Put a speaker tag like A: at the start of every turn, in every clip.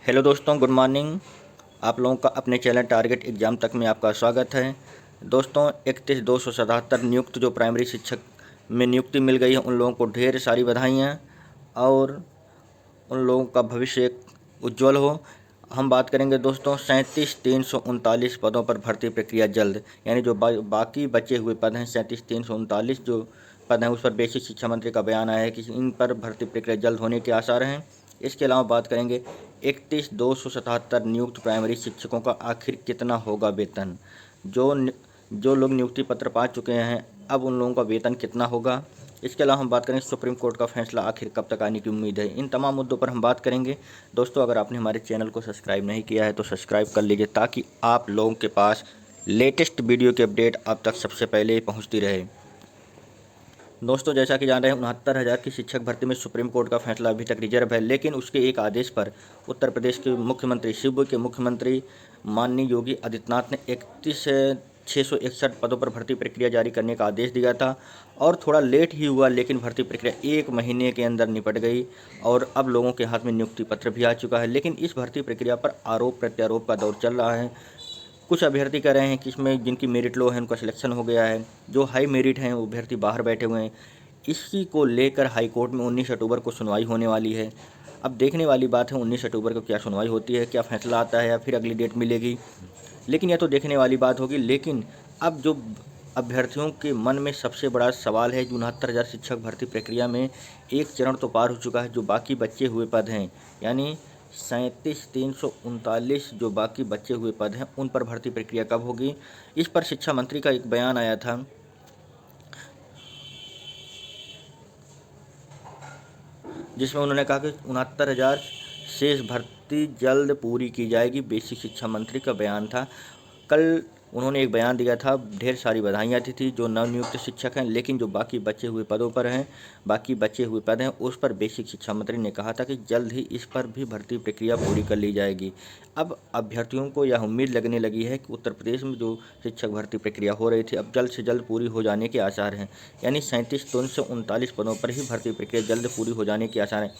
A: Hello दोस्तों, good morning. आप लोगों का अपने चैनल टारगेट एग्ज़ाम तक में आपका स्वागत है। दोस्तों 31,277 नियुक्त जो प्राइमरी शिक्षक में नियुक्ति मिल गई है, उन लोगों को ढेर सारी बधाइयाँ और उन लोगों का भविष्य एक उज्जवल हो। हम बात करेंगे दोस्तों 37,339 पदों पर भर्ती प्रक्रिया जल्द, यानी जो बाकी बचे हुए पद हैं 37,339 जो पद हैं उस पर बेसिक शिक्षा मंत्री का बयान आया है कि इन पर भर्ती प्रक्रिया जल्द होने के आसार हैं। इसके अलावा बात करेंगे 31,277 नियुक्त प्राइमरी शिक्षकों का आखिर कितना होगा वेतन। जो लोग नियुक्ति पत्र पा चुके हैं अब उन लोगों का वेतन कितना होगा। इसके अलावा हम बात करेंगे सुप्रीम कोर्ट का फैसला आखिर कब तक आने की उम्मीद है। इन तमाम मुद्दों पर हम बात करेंगे। दोस्तों अगर आपने हमारे चैनल को सब्सक्राइब नहीं किया है तो सब्सक्राइब कर लीजिए ताकि आप लोगों के पास लेटेस्ट वीडियो की अपडेट अब तक सबसे पहले पहुंचती रहे। दोस्तों जैसा कि जान रहे हैं 69,000 की शिक्षक भर्ती में सुप्रीम कोर्ट का फैसला अभी तक रिजर्व है, लेकिन उसके एक आदेश पर उत्तर प्रदेश के मुख्यमंत्री शिवपुर के मुख्यमंत्री माननीय योगी आदित्यनाथ ने 31,661 पदों पर भर्ती प्रक्रिया जारी करने का आदेश दिया था और थोड़ा लेट ही हुआ, लेकिन भर्ती प्रक्रिया 1 महीने के अंदर निपट गई और अब लोगों के हाथ में नियुक्ति पत्र भी आ चुका है। लेकिन इस भर्ती प्रक्रिया पर आरोप प्रत्यारोप का दौर चल रहा है। कुछ अभ्यर्थी कह रहे हैं कि इसमें जिनकी मेरिट लो है उनका सिलेक्शन हो गया है, जो हाई मेरिट हैं वो अभ्यर्थी बाहर बैठे हुए हैं। इसी को लेकर हाई कोर्ट में 19 अक्टूबर को सुनवाई होने वाली है। अब देखने वाली बात है 19 अक्टूबर को क्या सुनवाई होती है, क्या फैसला आता है या फिर अगली डेट मिलेगी, लेकिन यह तो देखने वाली बात होगी। लेकिन अब जो अभ्यर्थियों के मन में सबसे बड़ा सवाल है, 69,000 शिक्षक भर्ती प्रक्रिया में एक चरण तो पार हो चुका है, जो बाकी बचे हुए पद हैं यानी 37,339 जो बाकी बचे हुए पद हैं उन पर भर्ती प्रक्रिया कब होगी। इस पर शिक्षा मंत्री का एक बयान आया था जिसमें उन्होंने कहा कि 69,000 शेष भर्ती जल्द पूरी की जाएगी। बेसिक शिक्षा मंत्री का बयान था। कल उन्होंने एक बयान दिया था, ढेर सारी बधाइयाँ दी थी जो नवनियुक्त शिक्षक हैं, लेकिन जो बाकी बचे हुए पदों पर हैं, बाकी बचे हुए पद हैं उस पर बेसिक शिक्षा मंत्री ने कहा था कि जल्द ही इस पर भी भर्ती प्रक्रिया पूरी कर ली जाएगी। अब अभ्यर्थियों को यह उम्मीद लगने लगी है कि उत्तर प्रदेश में जो शिक्षक भर्ती प्रक्रिया हो रही थी अब जल्द से जल्द पूरी हो जाने के आसार हैं, यानी 37,339 पदों पर ही भर्ती प्रक्रिया जल्द पूरी हो जाने के आसार हैं।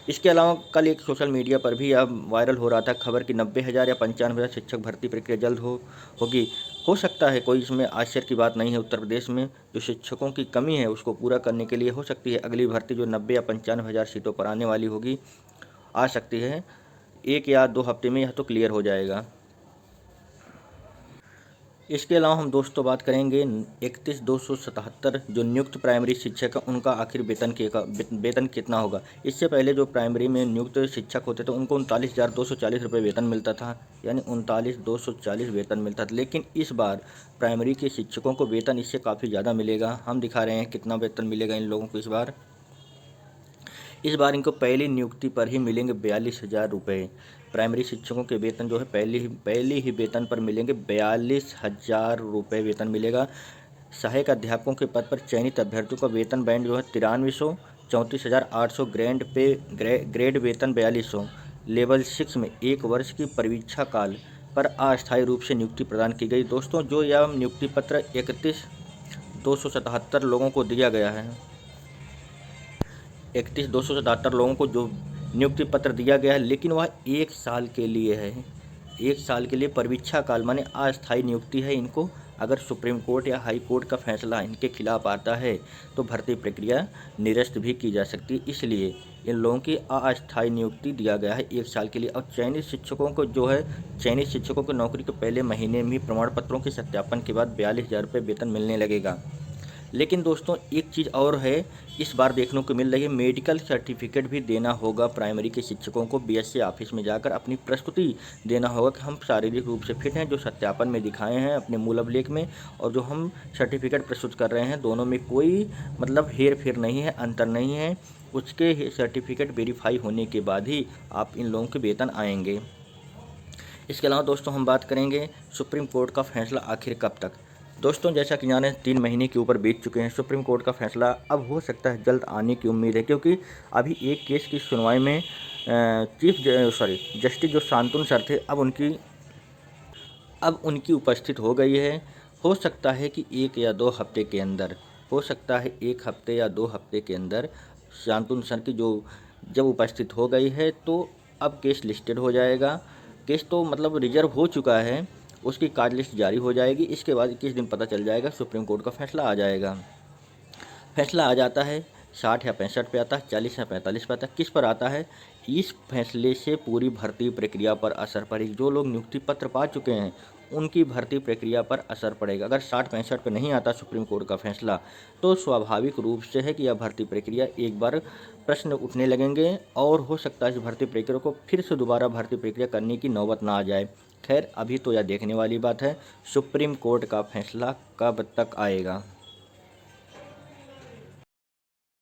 A: इसके अलावा कल एक सोशल मीडिया पर भी अब वायरल हो रहा था खबर कि 90,000 या 95,000 शिक्षक भर्ती प्रक्रिया जल्द होगी। हो सकता है, कोई इसमें आश्चर्य की बात नहीं है। उत्तर प्रदेश में जो शिक्षकों की कमी है उसको पूरा करने के लिए हो सकती है अगली भर्ती जो 90 या 95,000 सीटों पर आने वाली होगी, आ सकती है 1 या 2 हफ्ते में यह तो क्लियर हो जाएगा। इसके अलावा हम दोस्तों बात करेंगे 31,277 जो नियुक्त प्राइमरी शिक्षक हैं उनका आखिर वेतन कितना होगा। इससे पहले जो प्राइमरी में नियुक्त शिक्षक होते थे उनको 39,240 रुपये वेतन मिलता था, यानी 39,240 वेतन मिलता था। लेकिन इस बार प्राइमरी के शिक्षकों को वेतन इससे काफ़ी ज़्यादा मिलेगा। हम दिखा रहे हैं कितना वेतन मिलेगा इन लोगों को इस बार इनको पहली नियुक्ति पर ही मिलेंगे 42,000 रुपये। प्राइमरी शिक्षकों के वेतन जो है पहली ही वेतन पर मिलेंगे 42,000 रुपये वेतन मिलेगा। सहायक अध्यापकों के पद पर चयनित अभ्यर्थियों का वेतन बैंड जो है 9300, 34,800, ग्रेड वेतन 4200। लेवल 6 में 1 वर्ष की परीक्षा काल पर अस्थायी रूप से नियुक्ति प्रदान की गई। दोस्तों जो यह नियुक्ति पत्र 31,277 लोगों को दिया गया है, 31,277 लोगों को जो नियुक्ति पत्र दिया गया है, लेकिन वह 1 साल के लिए है। 1 साल के लिए परीक्षा काल माने अस्थायी नियुक्ति है। इनको अगर सुप्रीम कोर्ट या हाई कोर्ट का फैसला इनके खिलाफ आता है तो भर्ती प्रक्रिया निरस्त भी की जा सकती है। इसलिए इन लोगों की अस्थायी नियुक्ति दिया गया है 1 साल के लिए। और चयनित शिक्षकों को जो है चयनित शिक्षकों को नौकरी के पहले महीने में प्रमाण पत्रों के सत्यापन के बाद 42,000 रुपये वेतन मिलने लगेगा। लेकिन दोस्तों एक चीज़ और है, इस बार देखने को मिल रही है मेडिकल सर्टिफिकेट भी देना होगा प्राइमरी के शिक्षकों को। बीएससी ऑफिस में जाकर अपनी प्रस्तुति देना होगा कि हम शारीरिक रूप से फिट हैं, जो सत्यापन में दिखाए हैं अपने मूल अभिलेख में, और जो हम सर्टिफिकेट प्रस्तुत कर रहे हैं दोनों में कोई मतलब हेर फेर नहीं है, अंतर नहीं है। उसके सर्टिफिकेट वेरीफाई होने के बाद ही आप इन लोगों के वेतन आएंगे। इसके अलावा दोस्तों हम बात करेंगे सुप्रीम कोर्ट का फैसला आखिर कब तक। दोस्तों जैसा कि जाने 3 महीने के ऊपर बीत चुके हैं, सुप्रीम कोर्ट का फैसला अब हो सकता है जल्द आने की उम्मीद है, क्योंकि अभी एक केस की सुनवाई में जस्टिस जो शांतनु सर थे अब उनकी उपस्थित हो गई है। हो सकता है कि 1 या 2 हफ्ते के अंदर, हो सकता है 1 हफ्ते या 2 हफ्ते के अंदर शांतनु सर की जो जब उपस्थित हो गई है तो अब केस लिस्टेड हो जाएगा। केस तो मतलब रिजर्व हो चुका है, उसकी कार्ड लिस्ट जारी हो जाएगी। इसके बाद 21 दिन पता चल जाएगा, सुप्रीम कोर्ट का फैसला आ जाएगा। फैसला आ जाता है 60 या 65 पे आता है, 40 या 45 पे आता है। किस पर आता है? इस फैसले से पूरी भर्ती प्रक्रिया पर असर पड़ेगी। जो लोग नियुक्ति पत्र पा चुके हैं उनकी भर्ती प्रक्रिया पर असर पड़ेगा। अगर 60-65 पे नहीं आता सुप्रीम कोर्ट का फैसला तो स्वाभाविक रूप से है कि यह भर्ती प्रक्रिया एक बार प्रश्न उठने लगेंगे और हो सकता है इस भर्ती प्रक्रिया को फिर से दोबारा भर्ती प्रक्रिया करने की नौबत ना आ जाए। खैर, अभी तो यह देखने वाली बात है सुप्रीम कोर्ट का फैसला कब तक आएगा।